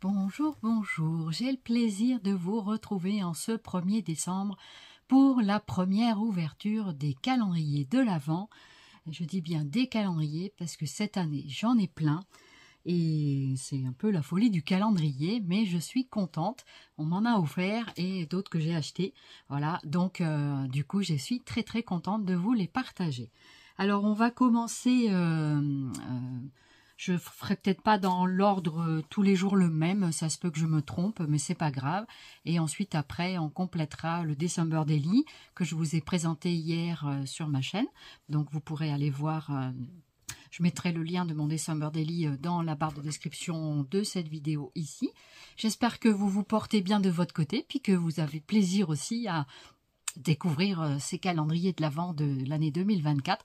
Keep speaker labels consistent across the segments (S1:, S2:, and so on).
S1: Bonjour, bonjour, j'ai le plaisir de vous retrouver en ce 1er décembre pour la première ouverture des calendriers de l'Avent. Je dis bien des calendriers parce que cette année j'en ai plein et c'est un peu la folie du calendrier, mais je suis contente, on m'en a offert et d'autres que j'ai achetés. Voilà, donc du coup je suis très contente de vous les partager. Alors on va commencer... je ferai peut-être pas dans l'ordre tous les jours le même, ça se peut que je me trompe, mais c'est pas grave. Et ensuite après on complétera le December Daily que je vous ai présenté hier sur ma chaîne. Donc vous pourrez aller voir, je mettrai le lien de mon December Daily dans la barre de description de cette vidéo ici. J'espère que vous vous portez bien de votre côté, puis que vous avez plaisir aussi à découvrir ces calendriers de l'Avent de l'année 2024.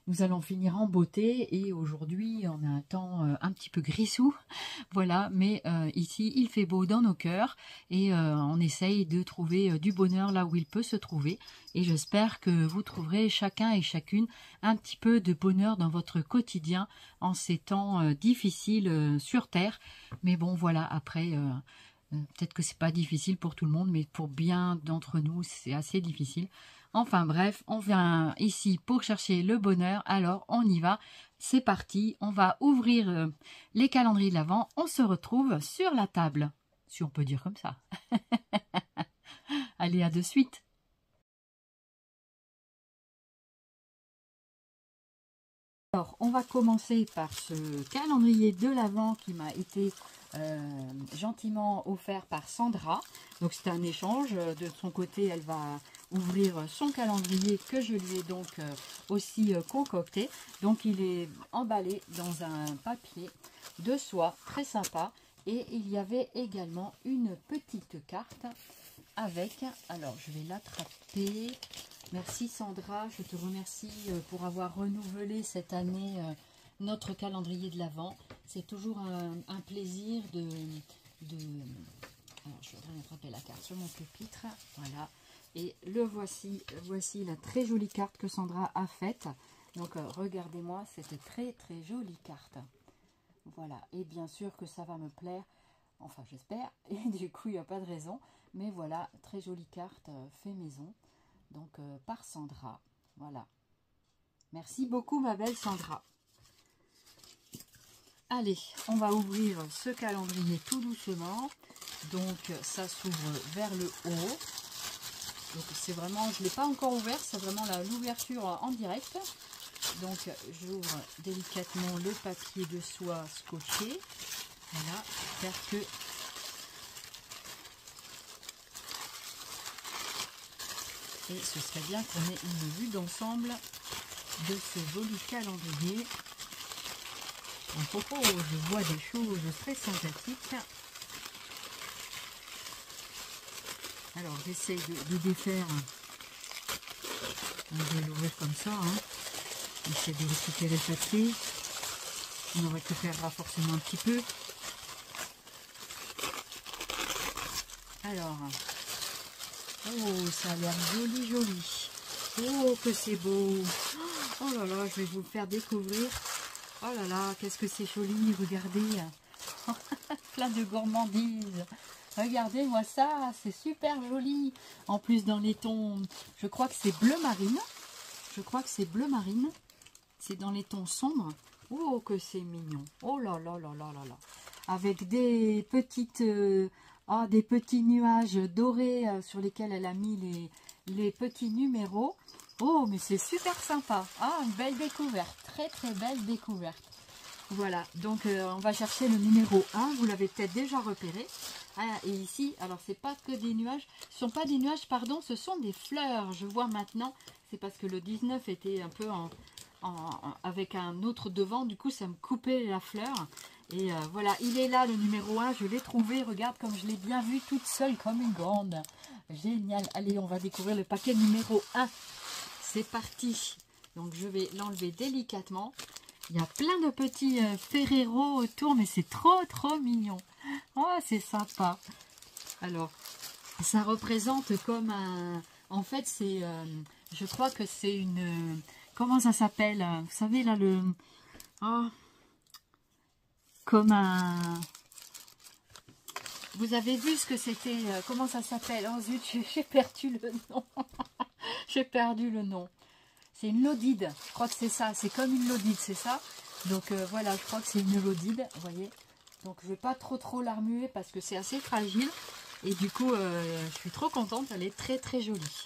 S1: Nous allons finir en beauté et aujourd'hui on a un temps un petit peu grisou, voilà, mais ici il fait beau dans nos cœurs et on essaye de trouver du bonheur là où il peut se trouver et j'espère que vous trouverez chacun et chacune un petit peu de bonheur dans votre quotidien en ces temps difficiles sur Terre. Mais bon voilà, après peut-être que c'est pas difficile pour tout le monde, mais pour bien d'entre nous c'est assez difficile. Enfin bref, on vient ici pour chercher le bonheur, alors on y va, c'est parti, on va ouvrir les calendriers de l'Avent, on se retrouve sur la table, si on peut dire comme ça. Allez, à de suite. Alors, on va commencer par ce calendrier de l'Avent qui m'a été gentiment offert par Sandra. Donc c'est un échange, de son côté elle va ouvrir son calendrier que je lui ai donc aussi concocté. Donc il est emballé dans un papier de soie très sympa et il y avait également une petite carte avec, alors je vais l'attraper. Merci Sandra, je te remercie pour avoir renouvelé cette année notre calendrier de l'Avent. C'est toujours un plaisir de... Alors, je voudrais attraper la carte sur mon pupitre. Voilà. Et le voici la très jolie carte que Sandra a faite. Donc, regardez-moi cette très jolie carte. Voilà. Et bien sûr que ça va me plaire. Enfin, j'espère. Et du coup, il n'y a pas de raison. Mais voilà, très jolie carte fait maison. Donc, par Sandra. Voilà. Merci beaucoup, ma belle Sandra. Allez, on va ouvrir ce calendrier tout doucement. Donc, ça s'ouvre vers le haut. Donc, c'est vraiment, je ne l'ai pas encore ouvert, c'est vraiment l'ouverture en direct. Donc, j'ouvre délicatement le papier de soie scotché. Voilà, j'espère que... Et ce serait bien qu'on ait une vue d'ensemble de ce joli calendrier. Oh, je vois des choses très sympathiques. Alors j'essaye de défaire. On va l'ouvrir comme ça. J'essaie de récupérer le papier. On en récupérera forcément un petit peu. Alors, oh, ça a l'air joli. Oh, que c'est beau. Oh là là, je vais vous le faire découvrir. Oh là là, qu'est-ce que c'est joli, regardez. Plein de gourmandises. Regardez-moi ça, c'est super joli. En plus, dans les tons, je crois que c'est bleu marine. C'est dans les tons sombres. Oh, que c'est mignon. Oh là là là là là là. Avec des petites... des petits nuages dorés sur lesquels elle a mis les petits numéros. Oh, mais c'est super sympa. Ah, une belle découverte. Très belle découverte. Voilà, donc on va chercher le numéro 1. Vous l'avez peut-être déjà repéré. Ah, et ici, alors c'est pas que des nuages. Ce sont pas des nuages, pardon, ce sont des fleurs. Je vois maintenant. C'est parce que le 19 était un peu avec un autre devant. Du coup, ça me coupait la fleur. Et voilà, il est là le numéro 1. Je l'ai trouvé. Regarde comme je l'ai bien vu toute seule comme une grande. Génial. Allez, on va découvrir le paquet numéro 1. C'est parti. Donc je vais l'enlever délicatement. Il y a plein de petits Ferrero autour, mais c'est trop mignon. Oh, c'est sympa. Alors, ça représente comme un... En fait, c'est... je crois que c'est une... comment ça s'appelle? Vous savez, là, le... Oh, comme un... Vous avez vu ce que c'était? Comment ça s'appelle? Oh zut, j'ai perdu le nom. J'ai perdu le nom. C'est une lodide. Je crois que c'est ça. C'est comme une lodide, c'est ça? Donc voilà, je crois que c'est une lodide. Vous voyez? Donc je ne vais pas trop la remuer parce que c'est assez fragile. Et du coup, je suis trop contente. Elle est très jolie.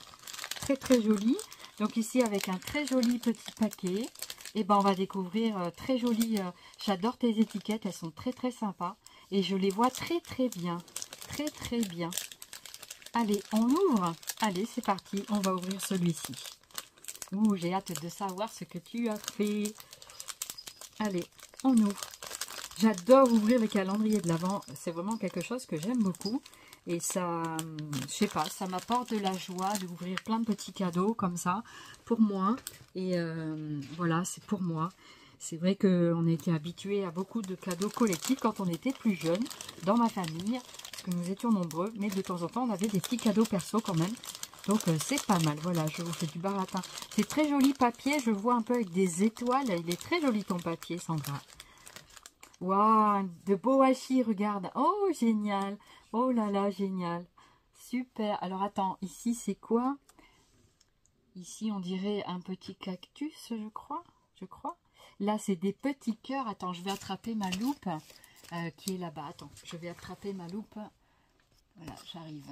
S1: Très jolie. Donc ici, avec un très joli petit paquet. Et ben on va découvrir très joli. J'adore tes étiquettes. Elles sont très sympas. Et je les vois très bien. Très bien. Allez, on ouvre. Allez, c'est parti. On va ouvrir celui-ci. Ouh, j'ai hâte de savoir ce que tu as fait. Allez, on ouvre. J'adore ouvrir les calendriers de l'Avent. C'est vraiment quelque chose que j'aime beaucoup. Et ça, je sais pas, ça m'apporte de la joie d'ouvrir plein de petits cadeaux comme ça pour moi. Et voilà, c'est pour moi. C'est vrai qu'on était habitué à beaucoup de cadeaux collectifs quand on était plus jeune dans ma famille. Parce que nous étions nombreux. Mais de temps en temps, on avait des petits cadeaux perso quand même. Donc c'est pas mal. Voilà, je vous fais du baratin. C'est très joli papier. Je vois un peu avec des étoiles. Il est très joli ton papier, Sandra. Waouh, de beaux hachis, regarde. Oh, génial. Oh là là, génial. Super. Alors, attends, ici, c'est quoi? Ici, on dirait un petit cactus, je crois. Là, c'est des petits cœurs. Attends, je vais attraper ma loupe qui est là-bas. Attends, je vais attraper ma loupe. Voilà, j'arrive.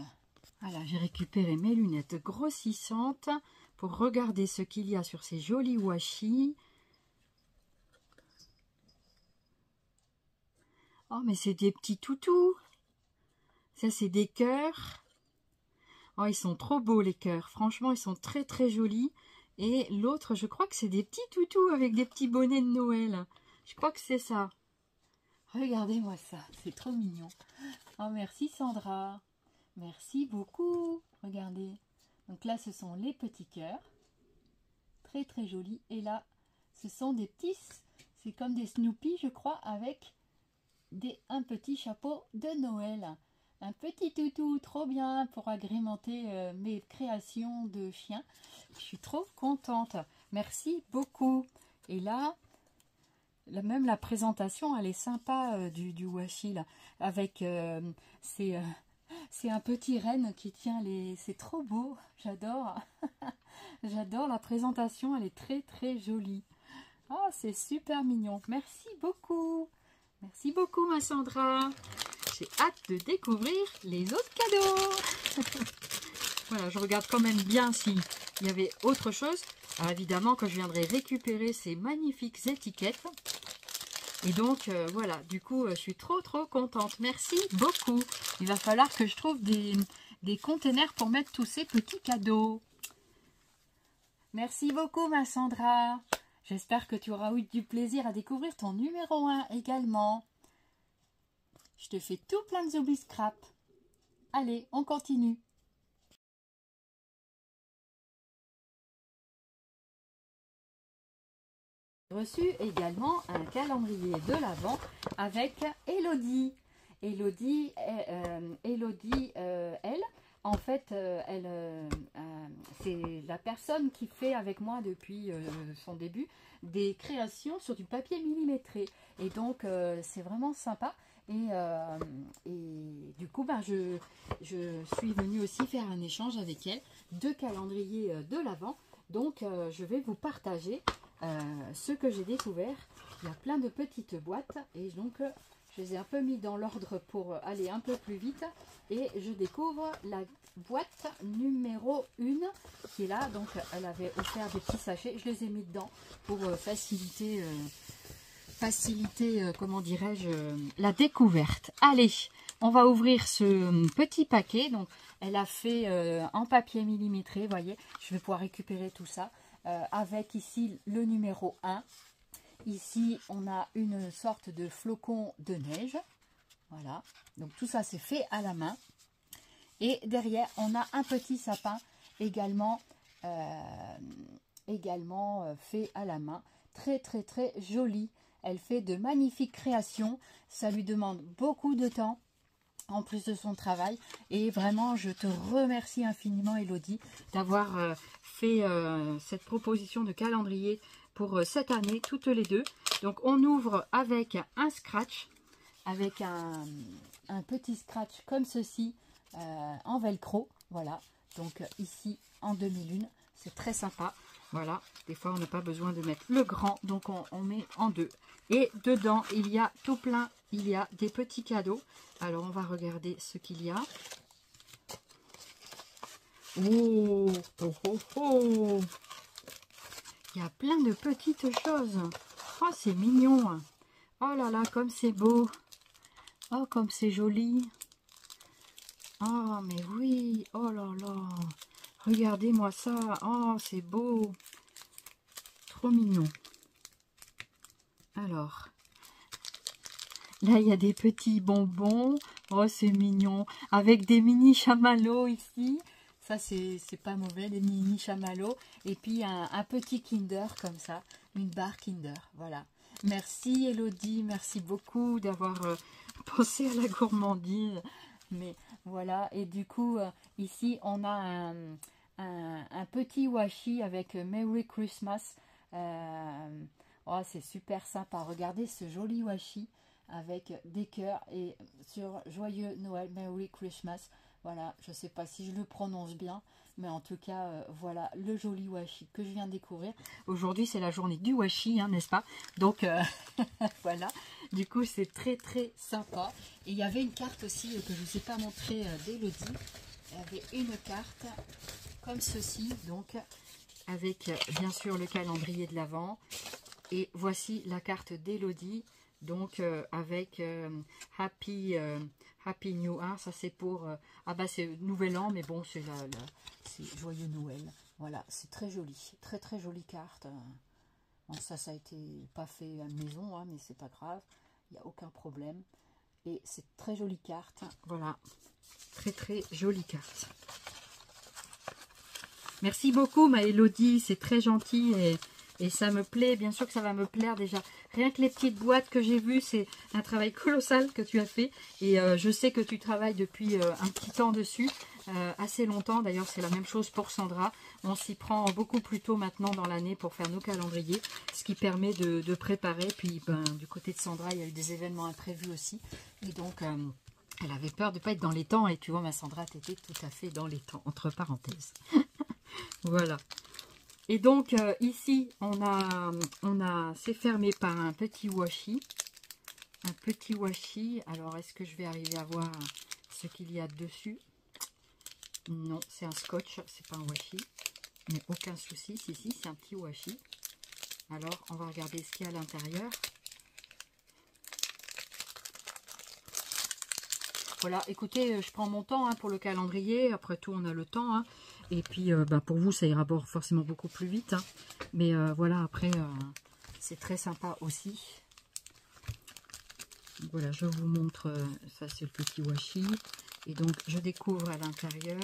S1: Voilà, j'ai récupéré mes lunettes grossissantes pour regarder ce qu'il y a sur ces jolis washi. Oh, mais c'est des petits toutous. Ça, c'est des cœurs. Oh, ils sont trop beaux, les cœurs. Franchement, ils sont très jolis. Et l'autre, je crois que c'est des petits toutous avec des petits bonnets de Noël. Je crois que c'est ça. Regardez-moi ça. C'est trop mignon. Oh, merci, Sandra. Merci beaucoup. Regardez. Donc là, ce sont les petits cœurs. Très jolis. Et là, ce sont des petits... C'est comme des Snoopy, je crois, avec un petit chapeau de Noël. Un petit toutou, trop bien pour agrémenter mes créations de chiens. Je suis trop contente. Merci beaucoup. Et là, même la présentation, elle est sympa du washi là. Avec c'est un petit renne qui tient les... C'est trop beau. J'adore. J'adore la présentation. Elle est très jolie. Oh, c'est super mignon. Merci beaucoup. Merci beaucoup, ma Sandra. J'ai hâte de découvrir les autres cadeaux. Voilà, je regarde quand même bien s'il y avait autre chose. Alors évidemment, que je viendrai récupérer ces magnifiques étiquettes. Et donc, voilà, du coup, je suis trop contente. Merci beaucoup. Il va falloir que je trouve des containers pour mettre tous ces petits cadeaux. Merci beaucoup, ma Sandra. J'espère que tu auras eu du plaisir à découvrir ton numéro 1 également. Je te fais tout plein de zoubi scrap. Allez, on continue. J'ai reçu également un calendrier de l'Avent avec Elodie. Elodie, elle, en fait, c'est la personne qui fait avec moi depuis son début des créations sur du papier millimétré. Et donc, c'est vraiment sympa. Et du coup, ben, je suis venue aussi faire un échange avec elle de calendrier de l'Avent. Donc, je vais vous partager ce que j'ai découvert. Il y a plein de petites boîtes et donc je les ai un peu mis dans l'ordre pour aller un peu plus vite. Et je découvre la boîte numéro 1 qui est là. Donc, elle avait offert des petits sachets. Je les ai mis dedans pour faciliter comment dirais-je, la découverte. Allez, on va ouvrir ce petit paquet. Donc, elle a fait en papier millimétré, voyez. Je vais pouvoir récupérer tout ça. Avec ici le numéro 1. Ici, on a une sorte de flocon de neige. Voilà. Donc, tout ça, c'est fait à la main. Et derrière, on a un petit sapin également fait à la main. très très très jolie. Elle fait de magnifiques créations. Ça lui demande beaucoup de temps en plus de son travail. Et vraiment, je te remercie infiniment, Elodie, d'avoir fait cette proposition de calendrier pour cette année, toutes les deux. Donc, on ouvre avec un scratch, avec un petit scratch comme ceci, en velcro. Voilà, donc ici, en demi-lune. C'est très sympa. Voilà, des fois, on n'a pas besoin de mettre le grand, donc on met en deux. Et dedans, il y a tout plein, il y a des petits cadeaux. Alors, on va regarder ce qu'il y a. Oh, oh, oh, oh. Il y a plein de petites choses. Oh, c'est mignon. Oh là là, comme c'est beau. Oh, comme c'est joli. Oh, mais oui. Oh là là. Regardez-moi ça. Oh, c'est beau. Trop mignon. Alors, là, il y a des petits bonbons. Oh, c'est mignon. Avec des mini chamallows ici. Ça, c'est pas mauvais, les mini chamallows. Et puis, un petit Kinder comme ça. Une barre Kinder. Voilà. Merci, Elodie. Merci beaucoup d'avoir pensé à la gourmandise. Mais voilà. Et du coup, ici, on a un petit washi avec Merry Christmas. Oh, c'est super sympa. Regardez ce joli washi avec des cœurs et sur Joyeux Noël, Merry Christmas. Voilà, je ne sais pas si je le prononce bien, mais en tout cas, voilà le joli washi que je viens de découvrir. Aujourd'hui, c'est la journée du washi, hein, n'est-ce pas? Donc, voilà. Du coup, c'est très, très sympa. Et il y avait une carte aussi que je ne vous ai pas montrée d'Elodie. Il y avait une carte comme ceci, donc, avec bien sûr le calendrier de l'Avent. Et voici la carte d'Elodie, donc avec Happy New Year. Ça c'est pour, ah bah c'est Nouvel An, mais bon c'est c'est Joyeux Noël. Voilà, c'est très joli, très très jolie carte. Bon, ça a été pas fait à la maison, hein, mais c'est pas grave, il n'y a aucun problème. Et c'est très jolie carte, voilà, très très jolie carte. Merci beaucoup ma Elodie, c'est très gentil et ça me plaît, bien sûr que ça va me plaire déjà. Rien que les petites boîtes que j'ai vues, c'est un travail colossal que tu as fait. Et je sais que tu travailles depuis un petit temps dessus, assez longtemps. D'ailleurs, c'est la même chose pour Sandra. On s'y prend beaucoup plus tôt maintenant dans l'année pour faire nos calendriers, ce qui permet de préparer. Puis ben, du côté de Sandra, il y a eu des événements imprévus aussi. Et donc, elle avait peur de ne pas être dans les temps. Et tu vois, ma Sandra, tu étais tout à fait dans les temps, entre parenthèses. Voilà. Et donc ici c'est fermé par un petit washi. Un petit washi. Alors est-ce que je vais arriver à voir ce qu'il y a dessus? Non, c'est un scotch, c'est pas un washi. Mais aucun souci, si c'est un petit washi. Alors on va regarder ce qu'il y a à l'intérieur. Voilà, écoutez, je prends mon temps hein, pour le calendrier. Après tout, on a le temps. Hein. Et puis, bah, pour vous, ça ira forcément beaucoup plus vite. Hein. Mais voilà, après, c'est très sympa aussi. Voilà, je vous montre. Ça, c'est le petit washi. Et donc, je découvre à l'intérieur.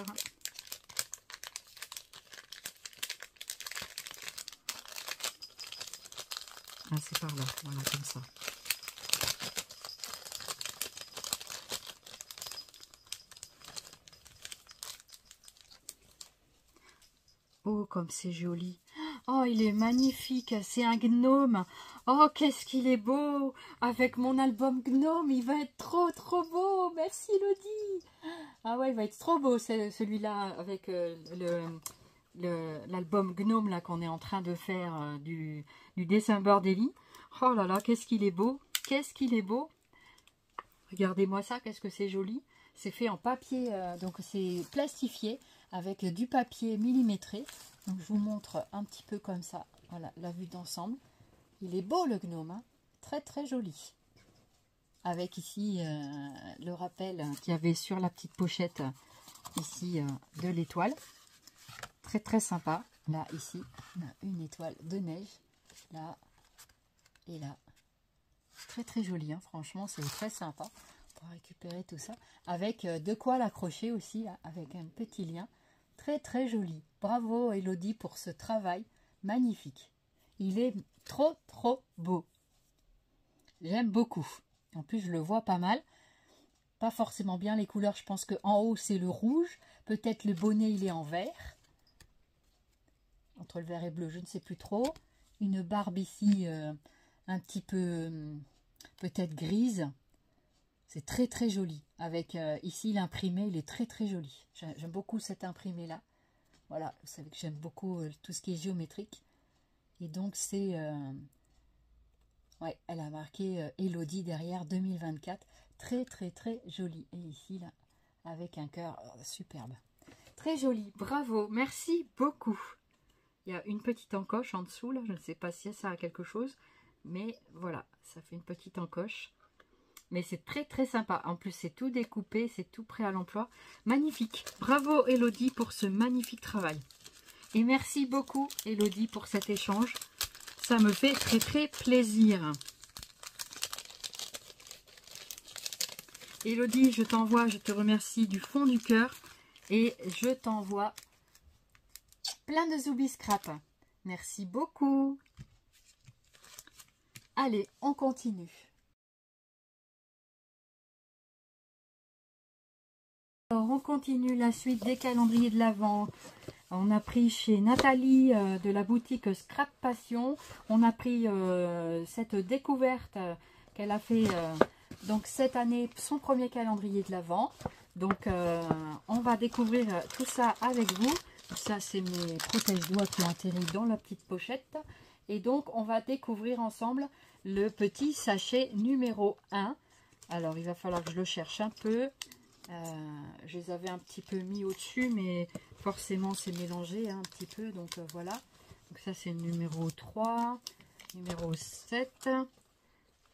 S1: Ah, c'est par là. Voilà, comme ça. Oh, comme c'est joli. Oh, il est magnifique. C'est un gnome. Oh, qu'est-ce qu'il est beau. Avec mon album gnome, il va être trop, trop beau. Merci, Elodie. Ah ouais, il va être trop beau, celui-là, avec l'album gnome là qu'on est en train de faire du December Daily. Oh là là, qu'est-ce qu'il est beau. Qu'est-ce qu'il est beau. Regardez-moi ça, qu'est-ce que c'est joli. C'est fait en papier, donc c'est plastifié avec du papier millimétré. Donc je vous montre un petit peu comme ça. Voilà, la vue d'ensemble. Il est beau le gnome, hein, très très joli. Avec ici le rappel qu'il y avait sur la petite pochette ici de l'étoile. Très très sympa. Là, ici, on a une étoile de neige. Là et là. Très très joli, hein, franchement, c'est très sympa. On va récupérer tout ça. Avec de quoi l'accrocher aussi, là, avec un petit lien. Très très joli. Bravo Elodie pour ce travail magnifique. Il est trop trop beau. J'aime beaucoup. En plus, je le vois pas mal. Pas forcément bien les couleurs. Je pense qu'en haut, c'est le rouge. Peut-être le bonnet, il est en vert. Entre le vert et bleu, je ne sais plus trop. Une barbe ici, un petit peu peut-être grise. C'est très très joli. Avec ici l'imprimé, il est très très joli. J'aime beaucoup cet imprimé là. Voilà, vous savez que j'aime beaucoup tout ce qui est géométrique. Et donc c'est... ouais, elle a marqué Elodie derrière 2024. Très très très joli. Et ici là, avec un cœur superbe. Très joli, bravo, merci beaucoup. Il y a une petite encoche en dessous là, je ne sais pas si ça a quelque chose. Mais voilà, ça fait une petite encoche. Mais c'est très très sympa. En plus, c'est tout découpé, c'est tout prêt à l'emploi. Magnifique. Bravo Elodie pour ce magnifique travail. Et merci beaucoup Elodie pour cet échange. Ça me fait très très plaisir. Elodie, je t'envoie, je te remercie du fond du cœur. Et je t'envoie plein de Zoubi Scrap. Merci beaucoup. Allez, on continue. Alors, on continue la suite des calendriers de l'Avent. On a pris chez Nathalie de la boutique Scrap Passion. On a pris cette découverte qu'elle a fait donc cette année, son premier calendrier de l'Avent. Donc, on va découvrir tout ça avec vous. Ça, c'est mes protège-doigts qui ont atterri dans la petite pochette. Et donc, on va découvrir ensemble le petit sachet numéro 1. Alors, il va falloir que je le cherche un peu. Je les avais un petit peu mis au-dessus, mais forcément c'est mélangé un petit peu, donc voilà. Donc ça c'est le numéro 3, numéro 7.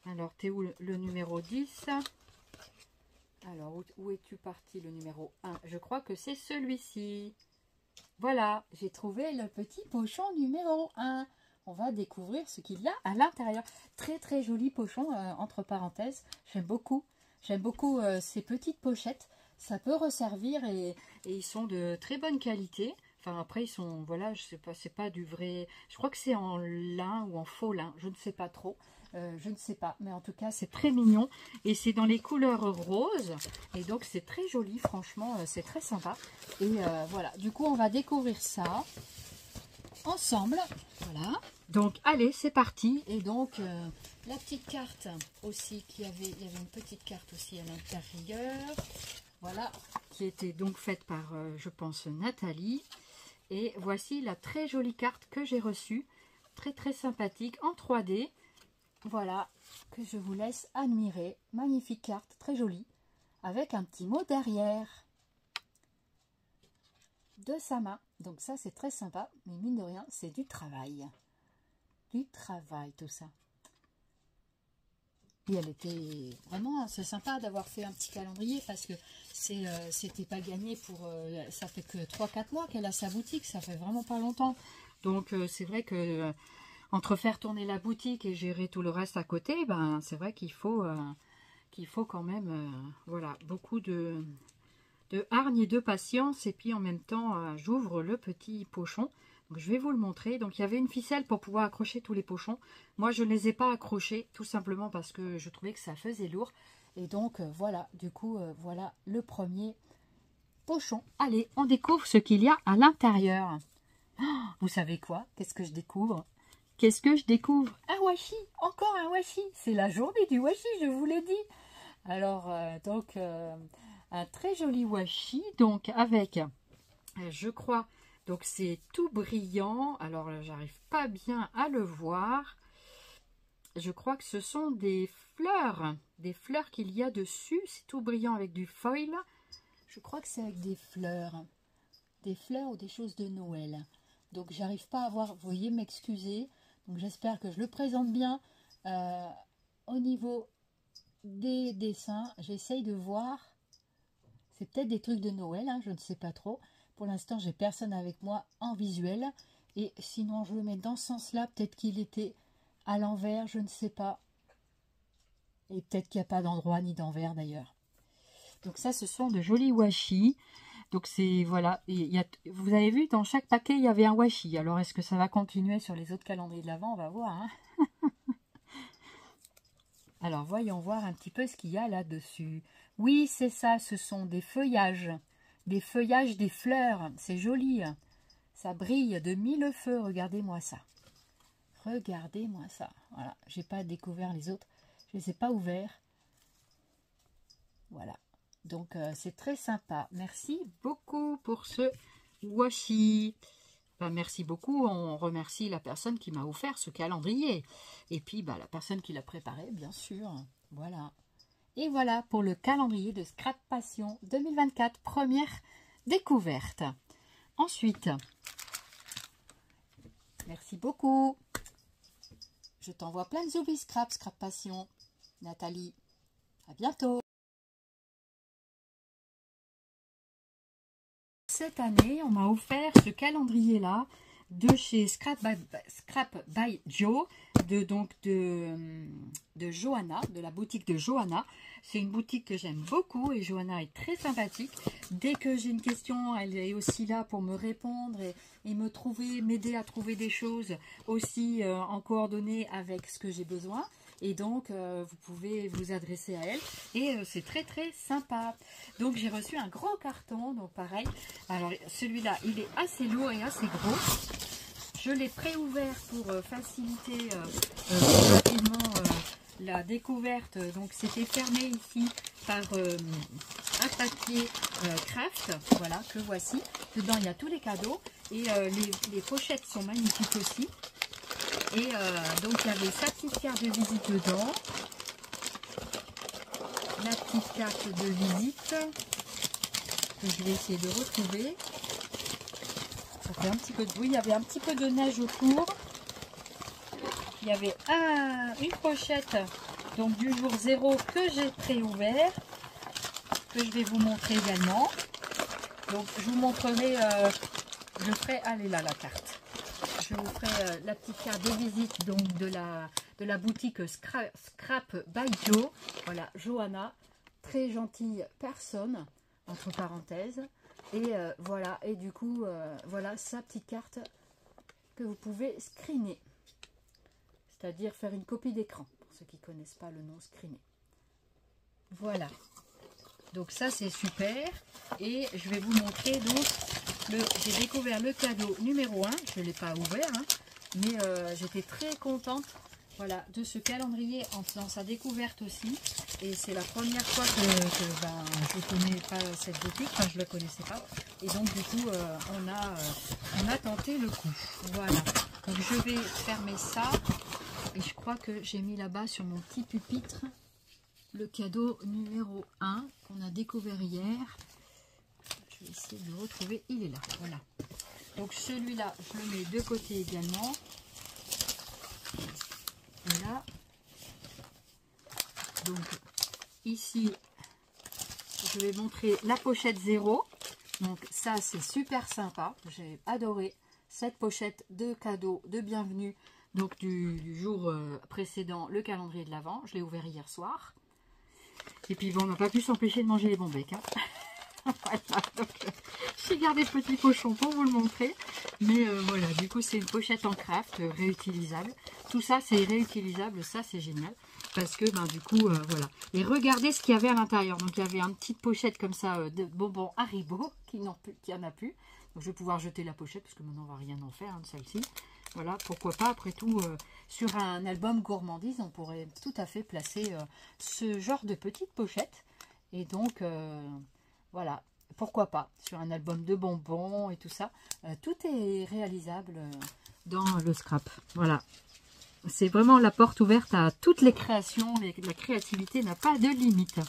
S1: Alors t'es où le numéro 10? Alors où es-tu parti, le numéro 1? Je crois que c'est celui-ci. Voilà, j'ai trouvé le petit pochon numéro 1. On va découvrir ce qu'il y a à l'intérieur. Très très joli pochon, entre parenthèses, j'aime beaucoup. J'aime beaucoup ces petites pochettes. Ça peut resservir et ils sont de très bonne qualité. Enfin après ils sont, voilà, je sais pas, c'est pas du vrai. Je crois que c'est en lin ou en faux lin. Je ne sais pas trop. Je ne sais pas. Mais en tout cas c'est très mignon. Et c'est dans les couleurs roses. Et donc c'est très joli. Franchement c'est très sympa. Et voilà. Du coup on va découvrir ça ensemble. Voilà. Donc allez, c'est parti. Et donc la petite carte aussi il y avait une petite carte aussi à l'intérieur. Voilà, qui était donc faite par je pense Nathalie. Et voici la très jolie carte que j'ai reçue. Très très sympathique en 3D. Voilà, que je vous laisse admirer. Magnifique carte, très jolie. Avec un petit mot derrière. De sa main. Donc ça c'est très sympa, mais mine de rien c'est du travail. Du travail tout ça. Et elle était vraiment, c'est sympa d'avoir fait un petit calendrier parce que c'était pas gagné pour, ça fait que 3-4 mois qu'elle a sa boutique, ça fait vraiment pas longtemps. Donc c'est vrai que entre faire tourner la boutique et gérer tout le reste à côté, ben c'est vrai qu'il faut quand même, voilà, beaucoup de hargne et de patience. Et puis en même temps j'ouvre le petit pochon, donc je vais vous le montrer. Donc il y avait une ficelle pour pouvoir accrocher tous les pochons. Moi je ne les ai pas accrochés tout simplement parce que je trouvais que ça faisait lourd. Et donc voilà, du coup voilà le premier pochon. Allez, on découvre ce qu'il y a à l'intérieur. Oh, vous savez quoi? Qu'est-ce que je découvre? Qu'est-ce que je découvre? Un washi, encore un washi. C'est la journée du washi, je vous l'ai dit. Alors donc un très joli washi, donc avec, je crois, donc c'est tout brillant. Alors j'arrive pas bien à le voir. Je crois que ce sont des fleurs qu'il y a dessus. C'est tout brillant avec du foil. Je crois que c'est avec des fleurs ou des choses de Noël. Donc j'arrive pas à voir, vous voyez, m'excuser. Donc j'espère que je le présente bien. Au niveau des dessins, j'essaye de voir. C'est peut-être des trucs de Noël, hein, je ne sais pas trop. Pour l'instant, j'ai personne avec moi en visuel. Et sinon, je le mets dans ce sens-là. Peut-être qu'il était à l'envers, je ne sais pas. Et peut-être qu'il n'y a pas d'endroit ni d'envers d'ailleurs. Donc ça, ce sont de jolis washi. Donc c'est, voilà, vous avez vu, dans chaque paquet, il y avait un washi. Alors, est-ce que ça va continuer sur les autres calendriers de l'Avent? On va voir, hein. Alors, voyons voir un petit peu ce qu'il y a là-dessus. Oui, c'est ça, ce sont des feuillages. Des feuillages, des fleurs. C'est joli. Ça brille de mille feux. Regardez-moi ça. Regardez-moi ça. Voilà, j'ai pas découvert les autres. Je les ai pas ouverts. Voilà. Donc, c'est très sympa. Merci beaucoup pour ce washi. Ben, merci beaucoup. On remercie la personne qui m'a offert ce calendrier. Et puis, ben, la personne qui l'a préparé, bien sûr. Voilà. Et voilà pour le calendrier de Scrap Passion 2024. Première découverte. Ensuite, merci beaucoup. Je t'envoie plein de zouvis Scrap Passion. Nathalie, à bientôt. Cette année, on m'a offert ce calendrier-là de chez Scrap by Joe, de Johanna, de la boutique de Johanna. C'est une boutique que j'aime beaucoup et Johanna est très sympathique. Dès que j'ai une question, elle est aussi là pour me répondre et m'aider à trouver des choses aussi en coordonnée avec ce que j'ai besoin. Et donc, vous pouvez vous adresser à elle. Et c'est très, très sympa. Donc, j'ai reçu un gros carton. Donc, pareil. Alors, celui-là, il est assez lourd et assez gros. Je l'ai pré-ouvert pour faciliter rapidement la découverte. Donc, c'était fermé ici par un papier craft. Voilà, que voici. Dedans, il y a tous les cadeaux. Et les pochettes sont magnifiques aussi. Et donc il y avait sa petite carte de visite dedans, la petite carte de visite que je vais essayer de retrouver. Ça fait un petit peu de bruit, il y avait un petit peu de neige autour. Il y avait une pochette donc du jour 0 que j'ai pré-ouvert, que je vais vous montrer également. Donc je vous montrerai, je ferai, allez là la carte. Je vous ferai la petite carte de visite donc de la boutique Scrap by Joe. Voilà, Johanna, très gentille personne, entre parenthèses. Et voilà, et du coup, voilà sa petite carte que vous pouvez screener. C'est-à-dire faire une copie d'écran, pour ceux qui ne connaissent pas le nom screener. Voilà. Donc ça, c'est super. Et je vais vous montrer donc... J'ai découvert le cadeau numéro 1, je ne l'ai pas ouvert, hein, mais j'étais très contente voilà, de ce calendrier en faisant sa découverte aussi. Et c'est la première fois que je ne connais pas cette boutique, enfin je ne la connaissais pas. Et donc du coup, on a tenté le coup. Voilà, donc je vais fermer ça. Et je crois que j'ai mis là-bas sur mon petit pupitre le cadeau numéro 1 qu'on a découvert hier. Je vais essayer de le retrouver, il est là, voilà. Donc celui-là, je le mets de côté également. Voilà. Donc ici, je vais montrer la pochette 0. Donc ça, c'est super sympa. J'ai adoré cette pochette de cadeau de bienvenue. Donc du jour précédent, le calendrier de l'Avent. Je l'ai ouvert hier soir. Et puis bon, on n'a pas pu s'empêcher de manger les bons becs, hein. Voilà, donc j'ai gardé ce petit pochon pour vous le montrer, mais voilà, du coup c'est une pochette en craft réutilisable. Tout ça c'est réutilisable, ça c'est génial parce que du coup voilà. Et regardez ce qu'il y avait à l'intérieur. Donc il y avait une petite pochette comme ça de bonbons Haribo qui n'en a plus. Donc je vais pouvoir jeter la pochette parce que maintenant on va rien en faire de celle-ci. Voilà, pourquoi pas, après tout, sur un album gourmandise, on pourrait tout à fait placer ce genre de petite pochette. Et donc voilà, pourquoi pas, sur un album de bonbons et tout ça. Tout est réalisable dans le scrap. Voilà, c'est vraiment la porte ouverte à toutes les créations. La créativité n'a pas de limite.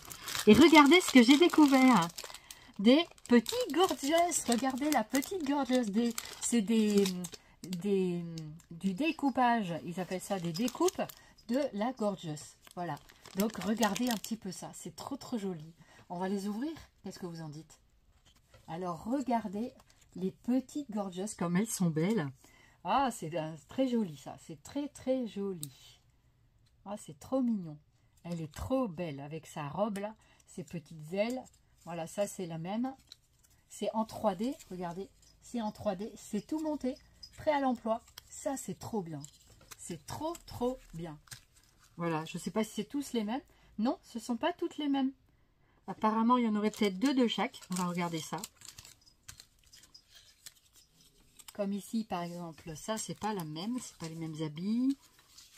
S1: Et regardez ce que j'ai découvert. Des petits gorgeous. Regardez la petite gorgeous. C'est du découpage. Ils appellent ça des découpes de la gorgeous. Voilà. Donc regardez un petit peu ça. C'est trop trop joli. On va les ouvrir. Qu'est-ce que vous en dites? Alors, regardez les petites gorgeous, comme elles sont belles. Ah, c'est très joli, ça. C'est très, très joli. Ah, c'est trop mignon. Elle est trop belle avec sa robe, là. Ses petites ailes. Voilà, ça, c'est la même. C'est en 3D. Regardez, c'est en 3D. C'est tout monté. Prêt à l'emploi. Ça, c'est trop bien. C'est trop, trop bien. Voilà, je ne sais pas si c'est tous les mêmes. Non, ce ne sont pas toutes les mêmes. Apparemment, il y en aurait peut-être 2 de chaque. On va regarder ça. Comme ici, par exemple, ça, c'est pas la même. C'est pas les mêmes habits.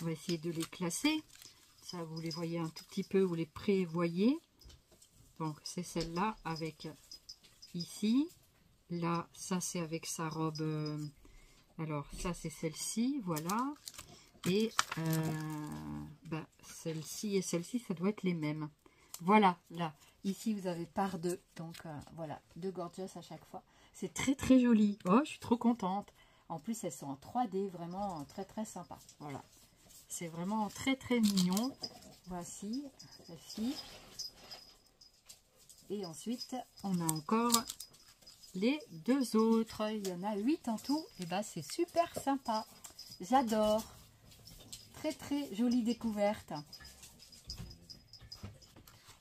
S1: On va essayer de les classer. Ça, vous les voyez un tout petit peu, vous les prévoyez. Donc, c'est celle-là avec ici. Là, ça, c'est avec sa robe. Alors, ça, c'est celle-ci. Voilà. Et celle-ci et celle-ci, ça doit être les mêmes. Voilà, là. Ici, vous avez par 2. Donc, voilà, 2 gorgeous à chaque fois. C'est très, très joli. Oh, je suis trop contente. En plus, elles sont en 3D, vraiment très, très sympa. Voilà. C'est vraiment très, très mignon. Voici, celle-ci. Et ensuite, on a encore les 2 autres. Il y en a 8 en tout. Et ben, c'est super sympa. J'adore. Très, très jolie découverte.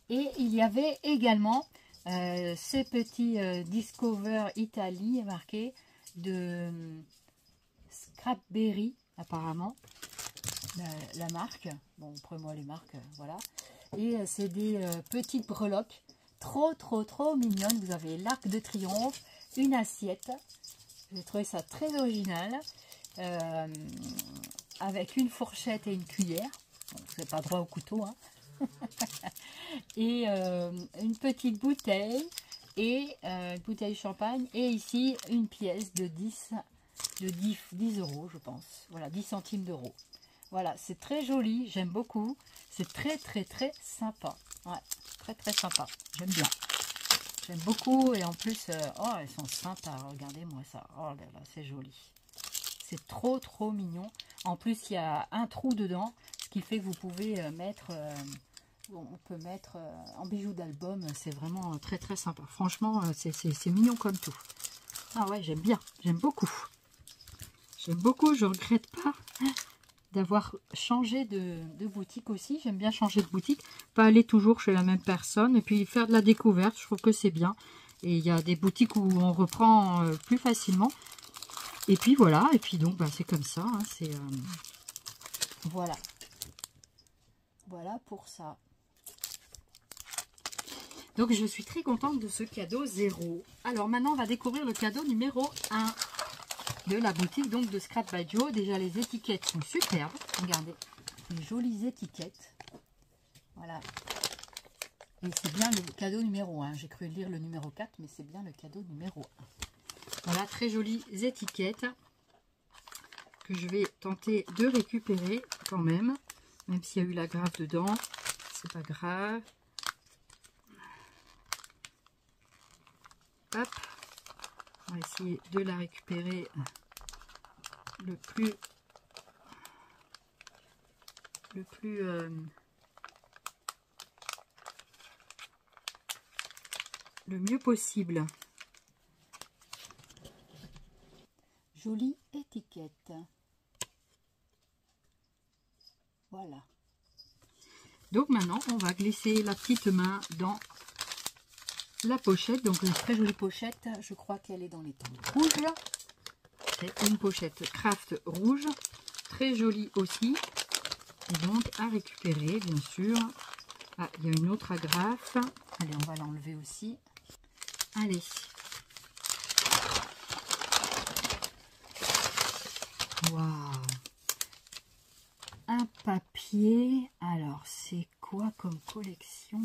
S1: Et il y avait également ces petits Discover Italy marqués de Scrapberry, apparemment, la marque. Bon, après moi les marques, voilà. Et c'est des petites breloques trop, trop, trop mignonnes. Vous avez l'arc de triomphe, une assiette. J'ai trouvé ça très original. Avec une fourchette et une cuillère. Bon, vous n'avez pas droit au couteau, hein. Et une petite bouteille et une bouteille de champagne et ici une pièce de 10 euros, je pense. Voilà, 10 centimes d'euros. Voilà, c'est très joli, j'aime beaucoup. C'est très très très sympa. Ouais, très très sympa. J'aime bien. J'aime beaucoup et en plus, oh, elles sont sympas. Regardez-moi ça. Oh là là, c'est joli. C'est trop trop mignon. En plus, il y a un trou dedans, ce qui fait que vous pouvez mettre... on peut mettre en bijoux d'album, c'est vraiment très très sympa. Franchement, c'est mignon comme tout. Ah ouais, j'aime bien, j'aime beaucoup. J'aime beaucoup, je regrette pas d'avoir changé de boutique aussi. J'aime bien changer de boutique, pas aller toujours chez la même personne et puis faire de la découverte, je trouve que c'est bien. Et il y a des boutiques où on reprend plus facilement. Et puis voilà, et puis donc bah, c'est comme ça, hein, c'est voilà. Voilà pour ça. Donc, je suis très contente de ce cadeau 0. Alors, maintenant, on va découvrir le cadeau numéro 1 de la boutique donc de Scrap by Joe. Déjà, les étiquettes sont superbes. Regardez, les jolies étiquettes. Voilà. Et c'est bien le cadeau numéro 1. J'ai cru lire le numéro 4, mais c'est bien le cadeau numéro 1. Voilà, très jolies étiquettes que je vais tenter de récupérer quand même s'il y a eu la grave dedans. C'est pas grave. Hop, on va essayer de la récupérer le mieux possible. Jolie étiquette. Voilà. Donc maintenant, on va glisser la petite main dans la pochette. Donc une très jolie pochette. Je crois qu'elle est dans les tons rouges. C'est une pochette craft rouge. Très jolie aussi. Et donc à récupérer, bien sûr. Ah, il y a une autre agrafe. Allez, on va l'enlever aussi. Allez. Waouh. Un papier. Alors, c'est quoi comme collection?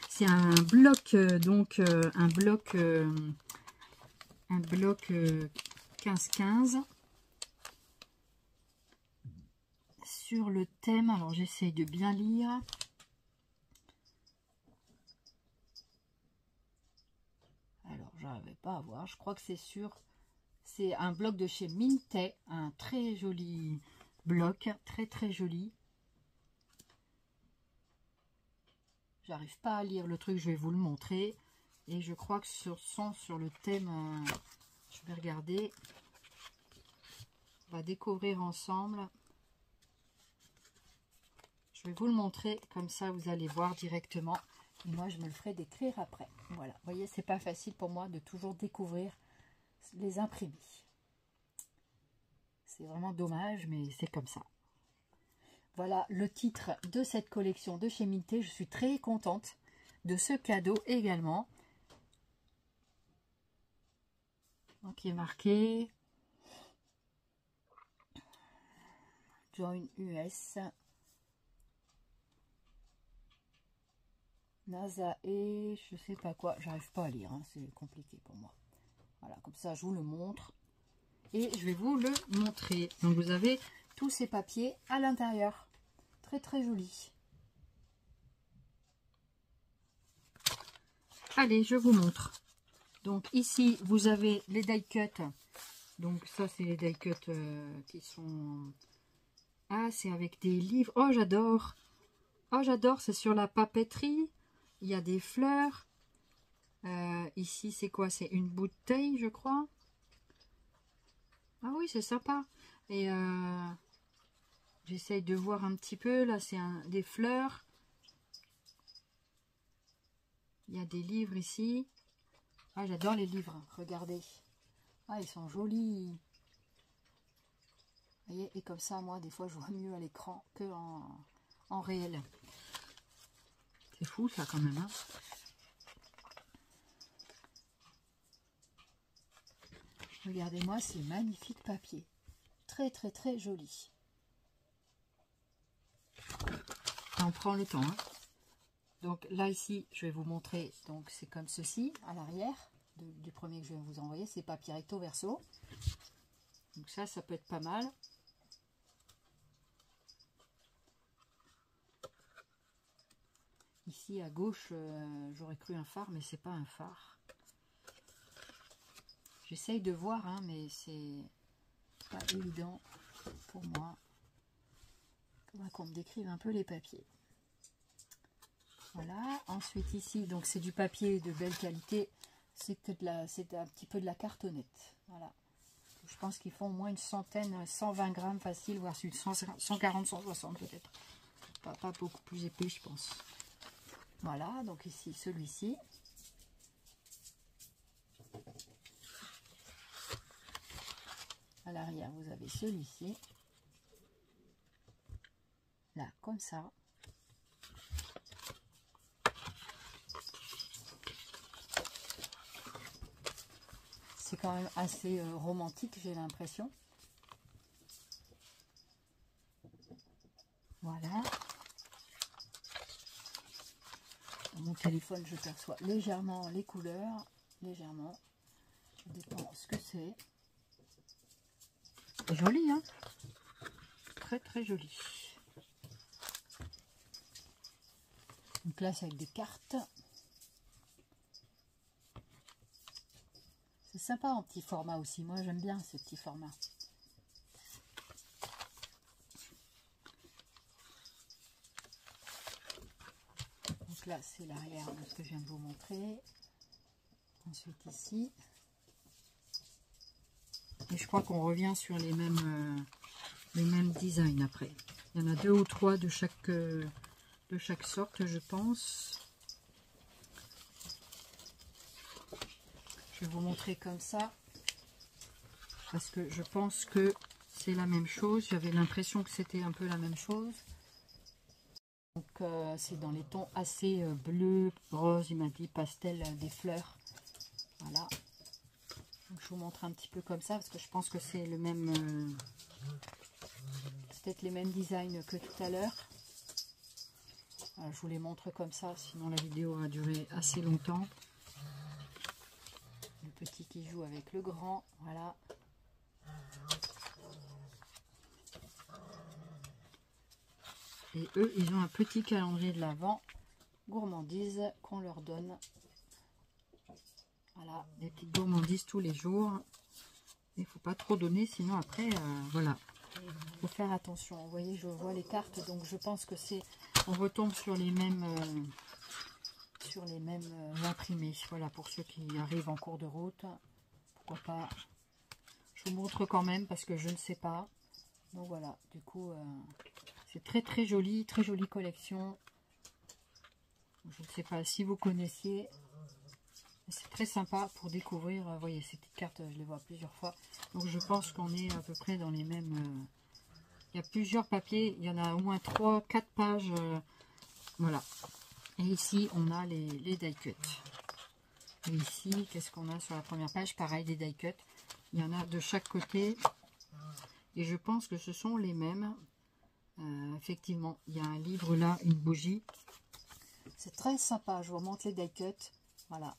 S1: C'est un bloc, un bloc 15-15. Sur le thème, alors j'essaye de bien lire. Alors, j'arrivais pas à voir. Je crois que c'est un bloc de chez Minté, un très joli bloc, très très joli. J'arrive pas à lire le truc, je vais vous le montrer. Et je crois que sur le thème, je vais regarder. On va découvrir ensemble. Je vais vous le montrer, comme ça vous allez voir directement. Et moi, je me le ferai décrire après. Voilà, vous voyez, c'est pas facile pour moi de toujours découvrir les imprimés. C'est vraiment dommage, mais c'est comme ça. voilà le titre de cette collection de chez Minté. Je suis très contente de ce cadeau également. Donc il est marqué Join US, NASA et je sais pas quoi. J'arrive pas à lire, hein, c'est compliqué pour moi. Voilà, comme ça je vous le montre. Et je vais vous le montrer. Donc vous avez tous ces papiers à l'intérieur. Très très joli. Allez, je vous montre. Donc ici, vous avez les die cuts. Donc ça, c'est les die cuts qui sont... Ah, c'est avec des livres. Oh, j'adore. Oh, j'adore. C'est sur la papeterie. Il y a des fleurs. Ici, c'est quoi? C'est une bouteille, je crois. Ah oui, c'est sympa. Et j'essaye de voir un petit peu. Là, c'est des fleurs. Il y a des livres ici. Ah, j'adore les livres. Regardez. Ah, ils sont jolis. Vous voyez, et comme ça, moi, des fois, je vois mieux à l'écran que en réel. C'est fou, ça, quand même. Hein. Regardez-moi ces magnifiques papiers. Très, très, très jolis. On prend le temps. Hein. Donc là, ici, je vais vous montrer. Donc, c'est comme ceci, à l'arrière du premier que je vais vous envoyer. C'est papier recto verso. Donc ça peut être pas mal. Ici, à gauche, j'aurais cru un phare, mais c'est pas un phare. J'essaye de voir, hein, mais c'est pas évident pour moi. Il faudra qu'on me décrive un peu les papiers. Voilà. Ensuite, ici, donc c'est du papier de belle qualité. C'est un petit peu de la cartonnette. Voilà. Je pense qu'ils font au moins une centaine, 120 grammes facile, voire 140, 160 peut-être. Pas beaucoup plus épais, je pense. Voilà, donc ici, celui-ci. À l'arrière, vous avez celui-ci. Là, comme ça. C'est quand même assez romantique, j'ai l'impression. Voilà. Dans mon téléphone, je perçois légèrement les couleurs. Légèrement. Ça dépend ce que c'est. C'est joli, hein? Très, très joli. Donc là, c'est avec des cartes. C'est sympa en petit format aussi. Moi, j'aime bien ces petits formats. Donc là, c'est l'arrière de ce que je viens de vous montrer. Ensuite, ici. Et je crois qu'on revient sur les mêmes designs après. Il y en a 2 ou 3 de chaque sorte, je pense. Je vais vous montrer comme ça. Parce que je pense que c'est la même chose. J'avais l'impression que c'était un peu la même chose. Donc c'est dans les tons assez bleu, rose, il m'a dit pastel, des fleurs. Voilà. Donc, je vous montre un petit peu comme ça parce que je pense que c'est le même, peut-être les mêmes designs que tout à l'heure. Je vous les montre comme ça, sinon la vidéo va durer assez longtemps. Le petit qui joue avec le grand, voilà. Et eux, ils ont un petit calendrier de l'Avent, gourmandise, qu'on leur donne. Voilà, des petites gourmandises tous les jours. Il ne faut pas trop donner, sinon après, voilà. Il faut faire attention. Vous voyez, je vois les cartes, donc je pense que c'est... On retombe sur les mêmes imprimés. Voilà, pour ceux qui arrivent en cours de route. Pourquoi pas. Je vous montre quand même, parce que je ne sais pas. Donc voilà, du coup, c'est très très jolie collection. Je ne sais pas si vous connaissiez. C'est très sympa pour découvrir. Vous voyez, ces petites cartes, je les vois plusieurs fois. Donc je pense qu'on est à peu près dans les mêmes Il y a plusieurs papiers, il y en a au moins 3-4 pages. Voilà. Et ici, on a les die cuts. Et ici, qu'est-ce qu'on a sur la première page? Pareil, des die cuts. Il y en a de chaque côté. Et je pense que ce sont les mêmes. Effectivement, il y a un livre là, une bougie. C'est très sympa. Je vous remonte les die cuts. Voilà.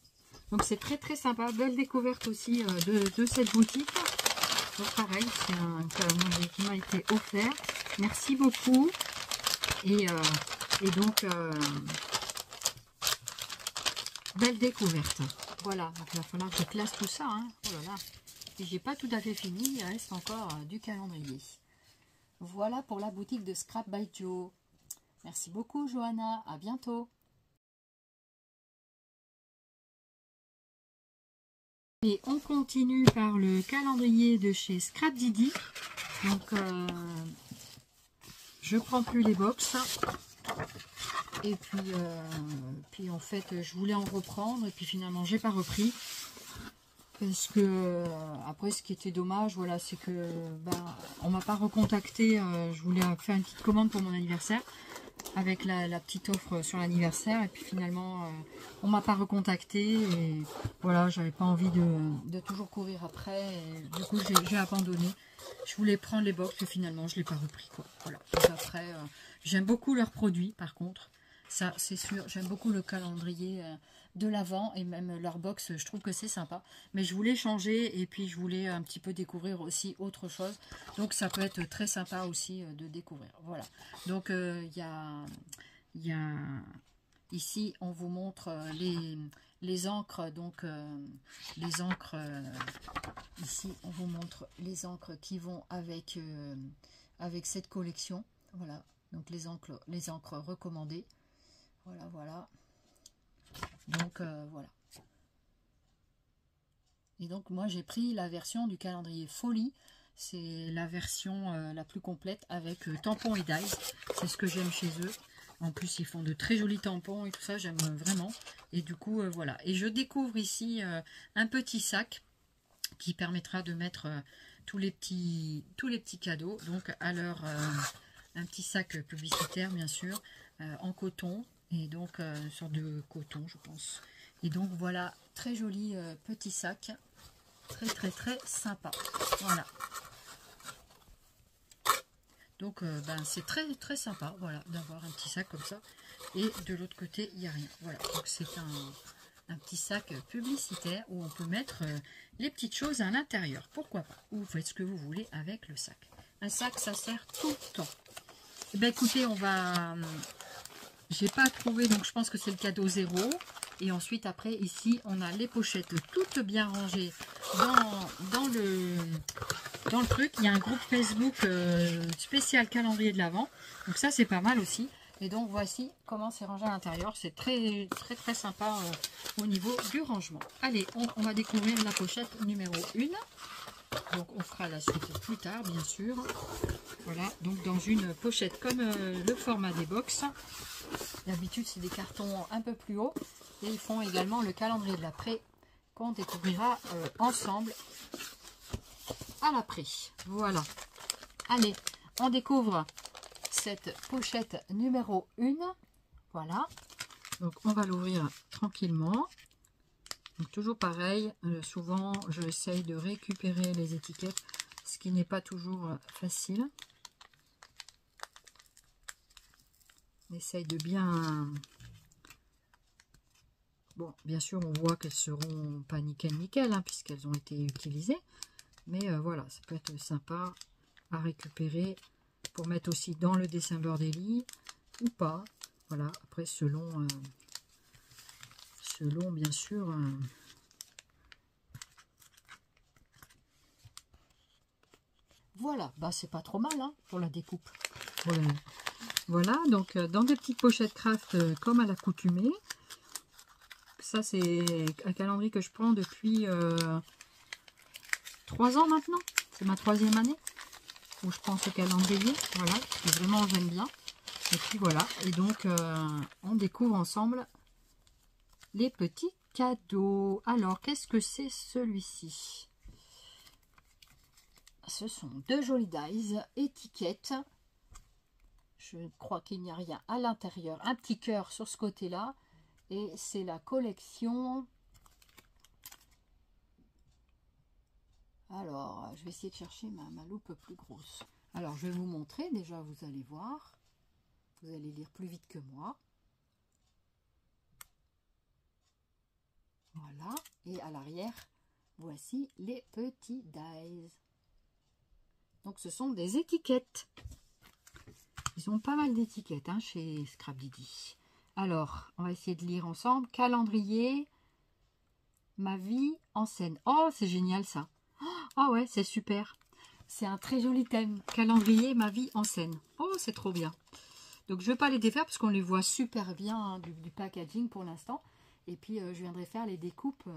S1: Donc c'est très très sympa. Belle découverte aussi de cette boutique. Donc pareil, c'est un calendrier qui m'a été offert. Merci beaucoup. Et donc, belle découverte. Voilà, donc il va falloir que je classe tout ça. Hein. Oh là là. Et j'ai pas tout à fait fini, il reste encore du calendrier. Voilà pour la boutique de Scrap by Joe. Merci beaucoup Johanna, à bientôt. Et on continue par le calendrier de chez Scrap Didi. Donc je prends plus les box. Et puis en fait je voulais en reprendre et puis finalement j'ai pas repris. Parce que après ce qui était dommage, voilà, c'est que on m'a pas recontacté. Je voulais faire une petite commande pour mon anniversaire avec la petite offre sur l'anniversaire et puis finalement on m'a pas recontacté et voilà, j'avais pas envie de toujours courir après et du coup j'ai abandonné. Je voulais prendre les box et finalement je l'ai pas repris quoi. Voilà. Donc après j'aime beaucoup leurs produits par contre, ça c'est sûr, j'aime beaucoup le calendrier de l'Avent et même leur box, je trouve que c'est sympa. Mais je voulais changer et puis je voulais un petit peu découvrir aussi autre chose. Donc ça peut être très sympa aussi de découvrir. Voilà. Donc il y a ici on vous montre les encres. Donc les encres, ici on vous montre les encres qui vont avec, avec cette collection. Voilà. Donc les encres recommandées. Voilà, voilà. Donc voilà. Et donc moi j'ai pris la version du calendrier Folie. C'est la version la plus complète avec tampons et dies. C'est ce que j'aime chez eux. En plus ils font de très jolis tampons et tout ça, j'aime vraiment. Et du coup voilà. Et je découvre ici un petit sac qui permettra de mettre tous les petits cadeaux. Donc alors un petit sac publicitaire bien sûr en coton. Et donc une sorte de coton je pense. Et donc voilà, très joli petit sac. Très très très sympa. Voilà. Donc c'est très très sympa voilà, d'avoir un petit sac comme ça. Et de l'autre côté, il n'y a rien. Voilà. Donc c'est un petit sac publicitaire où on peut mettre les petites choses à l'intérieur. Pourquoi pas? Ou vous faites ce que vous voulez avec le sac. Un sac, ça sert tout le temps. Eh bien écoutez, on va... J'ai pas trouvé, donc je pense que c'est le cadeau 0. Et ensuite, après, ici, on a les pochettes toutes bien rangées dans le truc. Il y a un groupe Facebook spécial calendrier de l'Avent. Donc ça, c'est pas mal aussi. Et donc, voici comment c'est rangé à l'intérieur. C'est très, très, très sympa au niveau du rangement. Allez, on va découvrir la pochette numéro 1. Donc, on fera la suite plus tard, bien sûr. Voilà, donc dans une pochette comme le format des box. D'habitude, c'est des cartons un peu plus hauts. Et ils font également le calendrier de l'après qu'on découvrira ensemble à l'après. Voilà. Allez, on découvre cette pochette numéro 1. Voilà. Donc, on va l'ouvrir tranquillement. Donc, toujours pareil. Souvent, je essaye de récupérer les étiquettes, ce qui n'est pas toujours facile. On essaye de bien... Bon, bien sûr, on voit qu'elles seront pas nickel, hein, puisqu'elles ont été utilisées. Mais voilà, ça peut être sympa à récupérer pour mettre aussi dans le dessin Bordelli ou pas. Voilà, après, selon bien sûr... Voilà, bah c'est pas trop mal hein, pour la découpe. Voilà. Voilà, donc dans des petites pochettes craft comme à l'accoutumée. Ça, c'est un calendrier que je prends depuis 3 ans maintenant. C'est ma 3e année où je prends ce calendrier. Voilà, que vraiment j'aime bien. Et puis voilà, et donc on découvre ensemble les petits cadeaux. Alors, qu'est-ce que c'est celui-ci? ce sont deux jolies dies, étiquettes. Je crois qu'il n'y a rien à l'intérieur. Un petit cœur sur ce côté-là. Et c'est la collection. Alors, je vais essayer de chercher ma loupe plus grosse. Alors, je vais vous montrer. Déjà, vous allez voir. Vous allez lire plus vite que moi. Voilà. Et à l'arrière, voici les petits dies. Donc, ce sont des étiquettes. Ils ont pas mal d'étiquettes hein, chez Scrapdiddy. Alors, on va essayer de lire ensemble. Calendrier, ma vie en scène. Oh, c'est génial ça. Ah ouais, c'est super. C'est un très joli thème. Calendrier, ma vie en scène. Oh, c'est trop bien. Donc, je ne vais pas les défaire parce qu'on les voit super bien hein, du packaging pour l'instant. Et puis, je viendrai faire les découpes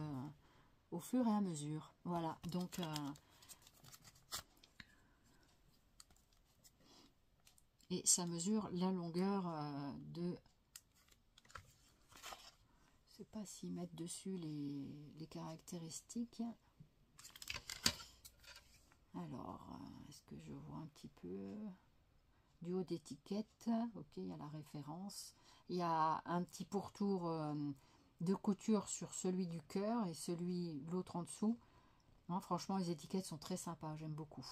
S1: au fur et à mesure. Voilà, donc... et ça mesure la longueur de... Je ne sais pas s'ils mettent dessus les caractéristiques. Alors, est-ce que je vois un petit peu du haut d'étiquette? Ok, il y a la référence. Il y a un petit pourtour de couture sur celui du cœur et celui l'autre en dessous. Non, franchement, les étiquettes sont très sympas, j'aime beaucoup.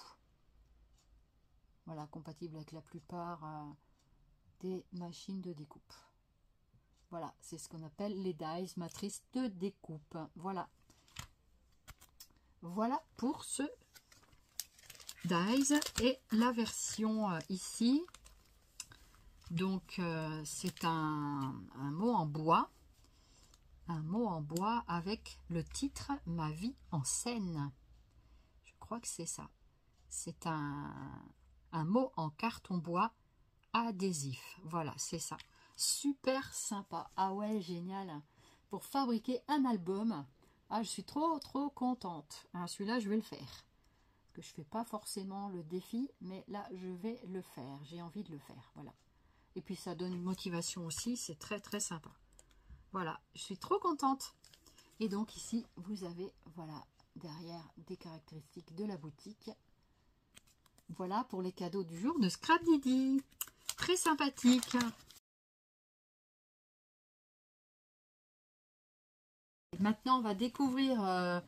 S1: Voilà, compatible avec la plupart des machines de découpe. Voilà, c'est ce qu'on appelle les dies, matrices de découpe. Voilà. Voilà pour ce dies et la version ici. Donc, c'est un mot en bois. Un mot en bois avec le titre « Ma vie en scène ». Je crois que c'est ça. C'est un mot en carton bois adhésif. Voilà, c'est ça. Super sympa. Ah ouais, génial. Pour fabriquer un album. Ah, je suis trop contente. Ah, celui-là, je vais le faire. Parce que je ne fais pas forcément le défi, mais là, je vais le faire. J'ai envie de le faire. Voilà. Et puis, ça donne une motivation aussi. C'est très sympa. Voilà, je suis trop contente. Et donc, ici, vous avez, voilà, derrière des caractéristiques de la boutique. Voilà pour les cadeaux du jour de Scrapdiddy. Très sympathique. Maintenant, on va découvrir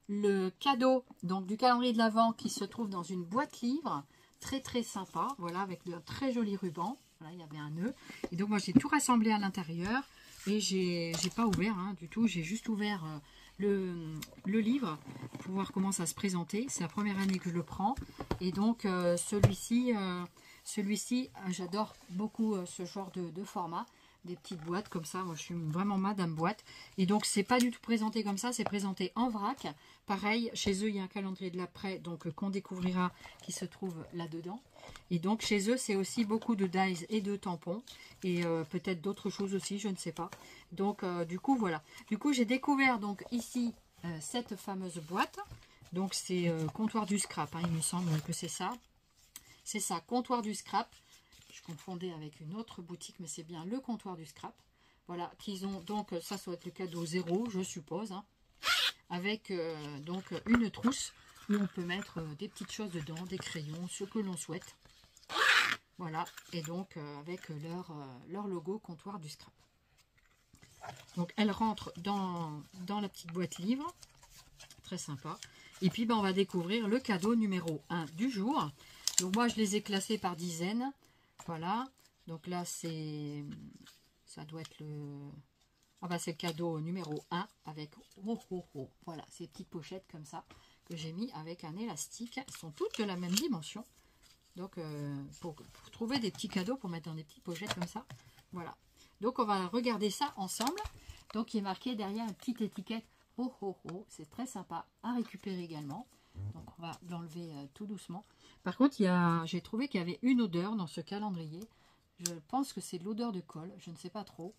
S1: le cadeau donc du calendrier de l'Avent qui se trouve dans une boîte livre. Très sympa. Voilà, avec de très joli ruban. Voilà, il y avait un nœud. Et donc, moi, j'ai tout rassemblé à l'intérieur. Et j'ai pas ouvert hein, du tout. J'ai juste ouvert le livre pour voir comment ça se présentait. C'est la première année que je le prends. Et donc, celui-ci, j'adore beaucoup ce genre de format. Des petites boîtes comme ça. Moi, je suis vraiment madame boîte. Et donc, c'est pas du tout présenté comme ça. C'est présenté en vrac. Pareil, chez eux, il y a un calendrier de l'après, donc qu'on découvrira, qui se trouve là-dedans. Et donc, chez eux, c'est aussi beaucoup de dies et de tampons. Et peut-être d'autres choses aussi, je ne sais pas. Donc, du coup, voilà. Du coup, j'ai découvert donc ici cette fameuse boîte. Donc, c'est comptoir du scrap. Hein, il me semble que c'est ça. C'est ça, comptoir du scrap. Je confondais avec une autre boutique, mais c'est bien le comptoir du scrap. Voilà, qu'ils ont donc, ça doit être le cadeau 0, je suppose. Hein, avec donc une trousse où on peut mettre des petites choses dedans, des crayons, ce que l'on souhaite. Voilà, et donc avec leur logo comptoir du scrap. Donc elle rentre dans la petite boîte livre. Très sympa. Et puis ben, on va découvrir le cadeau numéro 1 du jour. Donc moi je les ai classés par dizaines. Voilà. Donc là c'est... ça doit être le... ah ben c'est le cadeau numéro 1 avec... Voilà, ces petites pochettes comme ça que j'ai mis avec un élastique. Elles sont toutes de la même dimension. Donc, pour trouver des petits cadeaux pour mettre dans des petites pochettes comme ça. Voilà. Donc, on va regarder ça ensemble. Donc, il est marqué derrière une petite étiquette. C'est très sympa à récupérer également. Donc, on va l'enlever tout doucement. Par contre, j'ai trouvé qu'il y avait une odeur dans ce calendrier. Je pense que c'est de l'odeur de colle. Je ne sais pas trop.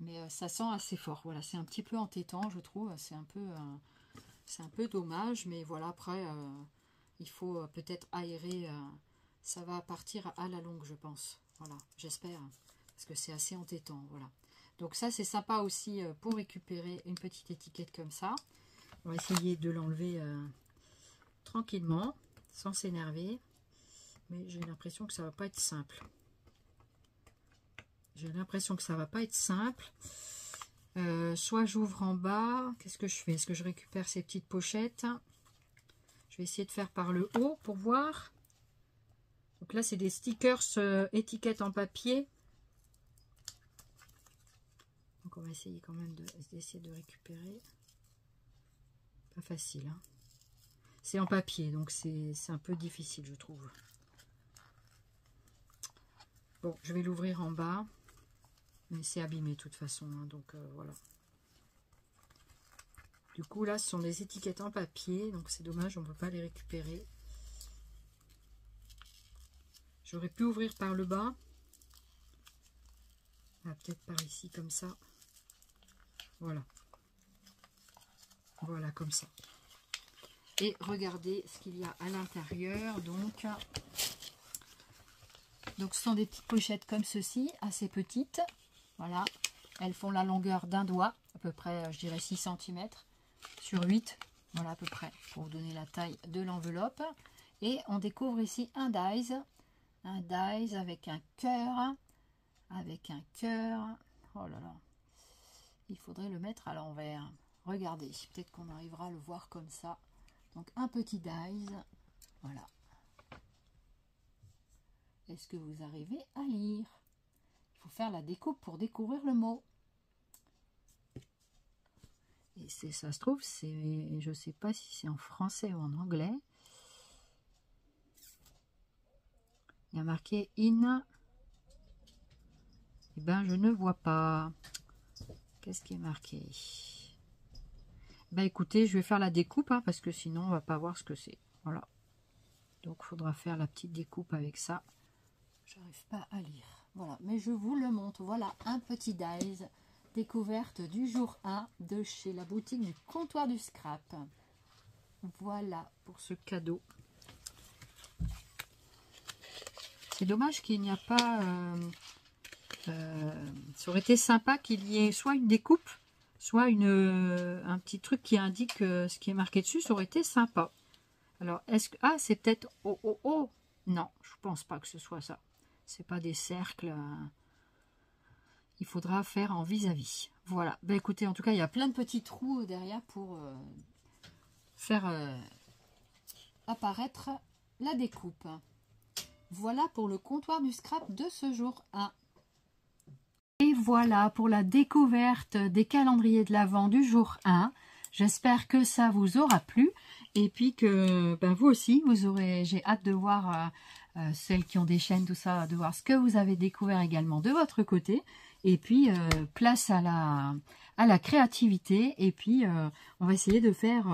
S1: Mais ça sent assez fort. Voilà, c'est un petit peu entêtant, je trouve. C'est un peu dommage. Mais voilà, après, il faut peut-être aérer... ça va partir à la longue, je pense. Voilà, j'espère. Parce que c'est assez entêtant, voilà. Donc ça, c'est sympa aussi pour récupérer une petite étiquette comme ça. On va essayer de l'enlever tranquillement. sans s'énerver. Mais j'ai l'impression que ça va pas être simple. J'ai l'impression que ça va pas être simple. Soit j'ouvre en bas. Qu'est-ce que je fais? Est-ce que je récupère ces petites pochettes? Je vais essayer de faire par le haut pour voir. Donc là, c'est des stickers étiquettes en papier. Donc on va essayer quand même d'essayer de récupérer. Pas facile, hein. C'est en papier, donc c'est un peu difficile, je trouve. Bon, je vais l'ouvrir en bas. Mais c'est abîmé de toute façon, hein, donc voilà. Du coup, là, ce sont des étiquettes en papier, donc c'est dommage, on ne peut pas les récupérer. J'aurais pu ouvrir par le bas. Ah, peut-être par ici, comme ça. Voilà. Voilà, comme ça. Et regardez ce qu'il y a à l'intérieur. Donc, ce sont des petites pochettes comme ceci, assez petites. Voilà. Elles font la longueur d'un doigt, à peu près, je dirais 6 cm sur 8. Voilà, à peu près, pour vous donner la taille de l'enveloppe. Et on découvre ici un dies. Un dies avec un cœur. Avec un cœur. Oh là là. Il faudrait le mettre à l'envers. Regardez, peut-être qu'on arrivera à le voir comme ça. Donc un petit dies. Voilà. Est-ce que vous arrivez à lire? Il faut faire la découpe pour découvrir le mot. Et ça se trouve, je ne sais pas si c'est en français ou en anglais. Il y a marqué in. Eh ben, je ne vois pas. Qu'est-ce qui est marqué? Ben, écoutez, je vais faire la découpe, hein, parce que sinon, on va pas voir ce que c'est. Voilà. Donc, il faudra faire la petite découpe avec ça. J'arrive pas à lire. Voilà, mais je vous le montre. Voilà, un petit dies. Découverte du jour 1 de chez la boutique du comptoir du scrap. Voilà pour ce cadeau. C'est dommage qu'il n'y a pas... ça aurait été sympa qu'il y ait soit une découpe, soit un petit truc qui indique ce qui est marqué dessus. Ça aurait été sympa. Alors, est-ce que... Ah, c'est peut-être... Oh, oh, oh. Non, je pense pas que ce soit ça. C'est pas des cercles... Il faudra faire en vis-à-vis. Voilà. Ben écoutez, en tout cas, il y a plein de petits trous derrière pour faire apparaître la découpe. Voilà pour le comptoir du scrap de ce jour 1. Et voilà pour la découverte des calendriers de l'Avent du jour 1. J'espère que ça vous aura plu. Et puis que ben, vous aussi, vous aurez. J'ai hâte de voir celles qui ont des chaînes, tout ça, de voir ce que vous avez découvert également de votre côté. Et puis, place à la créativité. Et puis, on va essayer de faire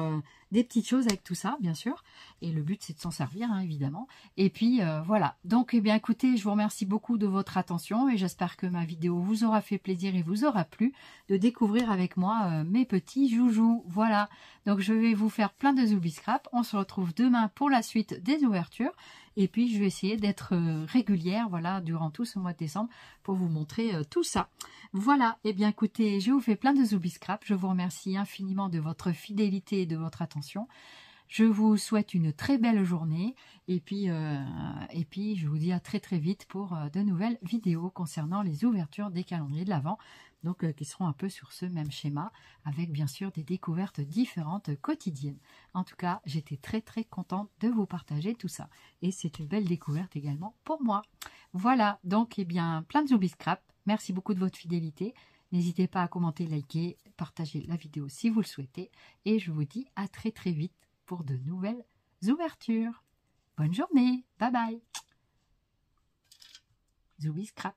S1: des petites choses avec tout ça, bien sûr. Et le but, c'est de s'en servir, hein, évidemment. Et puis, voilà. Donc, eh bien, écoutez, je vous remercie beaucoup de votre attention. Et j'espère que ma vidéo vous aura fait plaisir et vous aura plu de découvrir avec moi mes petits joujoux. Voilà. Donc, je vais vous faire plein de Zoubi Scrap. On se retrouve demain pour la suite des ouvertures. Et puis, je vais essayer d'être régulière, voilà, durant tout ce mois de décembre pour vous montrer tout ça. Voilà, et bien écoutez, je vous fais plein de Zoubi Scrap. Je vous remercie infiniment de votre fidélité et de votre attention. Je vous souhaite une très belle journée. Et puis je vous dis à très très vite pour de nouvelles vidéos concernant les ouvertures des calendriers de l'Avent. Donc qui seront un peu sur ce même schéma, avec bien sûr des découvertes différentes quotidiennes. En tout cas, j'étais très très contente de vous partager tout ça. Et c'est une belle découverte également pour moi. Voilà, donc eh bien plein de Zoubi Scrap. Merci beaucoup de votre fidélité. N'hésitez pas à commenter, liker, partager la vidéo si vous le souhaitez. Et je vous dis à très très vite pour de nouvelles ouvertures. Bonne journée, bye bye. Zoubi Scrap.